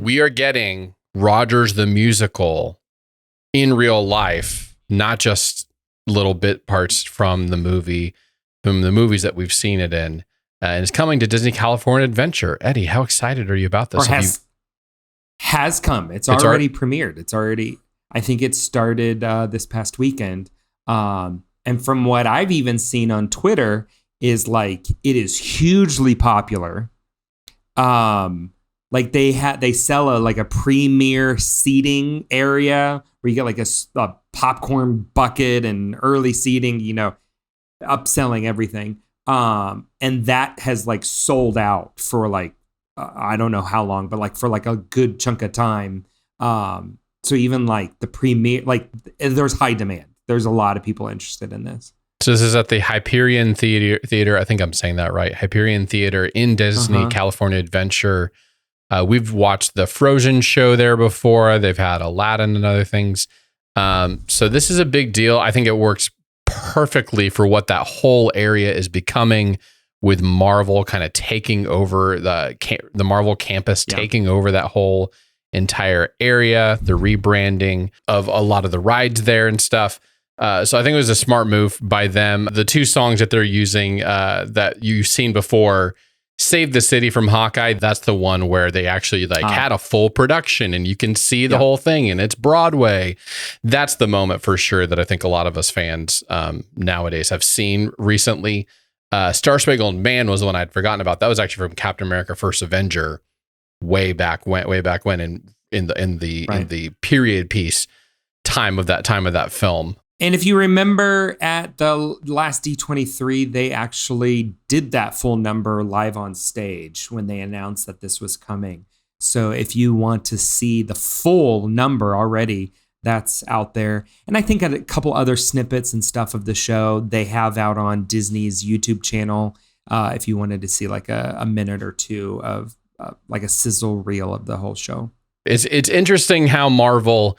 we are getting Rogers the musical in real life, not just little bit parts from the movies that we've seen it in. And it's coming to Disney California Adventure. Eddie, how excited are you about this? Or has come. It's already premiered. It's already, I think it started this past weekend. And from what I've even seen on Twitter is like, it is hugely popular. Like they sell a premiere seating area where you get like a popcorn bucket and early seating, upselling everything. And that has like sold out for like, I don't know how long, but like for like a good chunk of time. So even like the premiere, like there's high demand. There's a lot of people interested in this. So this is at the Hyperion Theater. I think I'm saying that right. Hyperion Theater in Disney California Adventure. We've watched the Frozen show there before. They've had Aladdin and other things. So this is a big deal. I think it works perfectly for what that whole area is becoming, with Marvel kind of taking over the Marvel campus, taking over that whole entire area, the rebranding of a lot of the rides there and stuff. So I think it was a smart move by them. The two songs that they're using that you've seen before, Save the City from Hawkeye, that's the one where they actually had a full production and you can see the whole thing and it's Broadway. That's the moment for sure that I think a lot of us fans nowadays have seen recently. Star Spangled Man was the one I'd forgotten about. That was actually from Captain America: First Avenger, way back when in the period piece time of that film. And if you remember at the last D23, they actually did that full number live on stage when they announced that this was coming. So if you want to see the full number already, that's out there. And I think a couple other snippets and stuff of the show they have out on Disney's YouTube channel. If you wanted to see like a minute or two of like a sizzle reel of the whole show. It's interesting how Marvel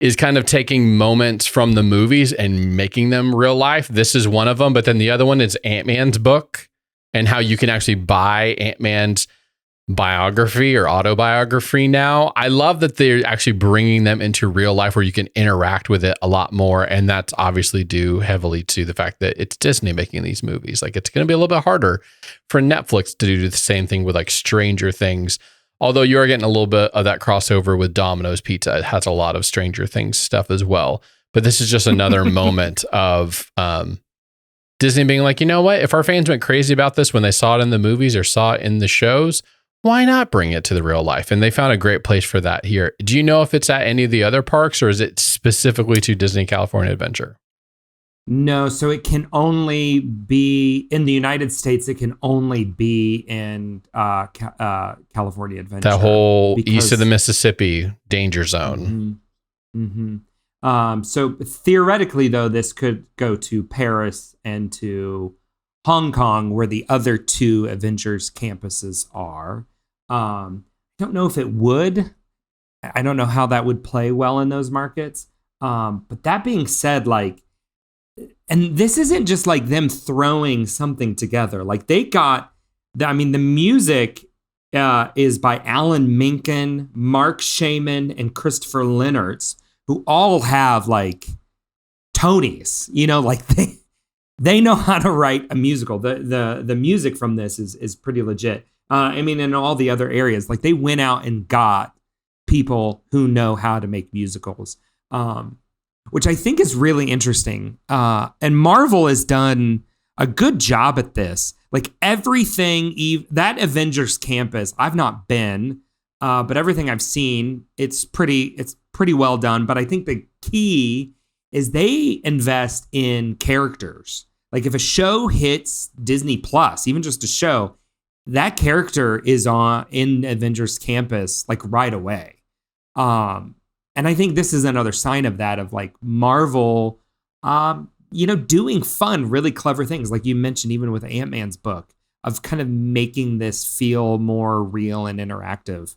is kind of taking moments from the movies and making them real life. This is one of them, but then the other one is Ant-Man's book and how you can actually buy Ant-Man's biography or autobiography now. I love that they're actually bringing them into real life where you can interact with it a lot more. And that's obviously due heavily to the fact that it's Disney making these movies. Like, it's going to be a little bit harder for Netflix to do the same thing with like Stranger Things. Although you are getting a little bit of that crossover with Domino's Pizza. It has a lot of Stranger Things stuff as well. But this is just another moment of Disney being like, you know what? If our fans went crazy about this when they saw it in the movies or saw it in the shows, why not bring it to the real life? And they found a great place for that here. Do you know if it's at any of the other parks or is it specifically to Disney California Adventure? No, so it can only be in the United States. It can only be in California Adventure. That whole east of the Mississippi danger zone. So theoretically, though, this could go to Paris and to Hong Kong, where the other two Avengers campuses are. I don't know if it would. I don't know how that would play well in those markets. But that being said, like, and this isn't just like them throwing something together. Like they got, the music is by Alan Menken, Mark Shaman, and Christopher Lennertz, who all have like Tonys. Like they know how to write a musical. The music from this is pretty legit. In all the other areas, like they went out and got people who know how to make musicals. Which I think is really interesting. And Marvel has done a good job at this. Like everything, that Avengers campus, I've not been, but everything I've seen, it's pretty well done. But I think the key is they invest in characters. Like if a show hits Disney Plus, even just a show, that character is in Avengers campus like right away. And I think this is another sign of that, of like Marvel, doing fun, really clever things. Like you mentioned, even with Ant-Man's book, of kind of making this feel more real and interactive.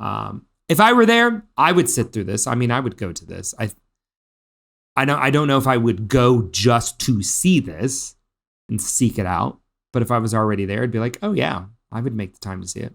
If I were there, I would sit through this. I would go to this. I don't know if I would go just to see this and seek it out. But if I was already there, I'd be like, oh yeah, I would make the time to see it.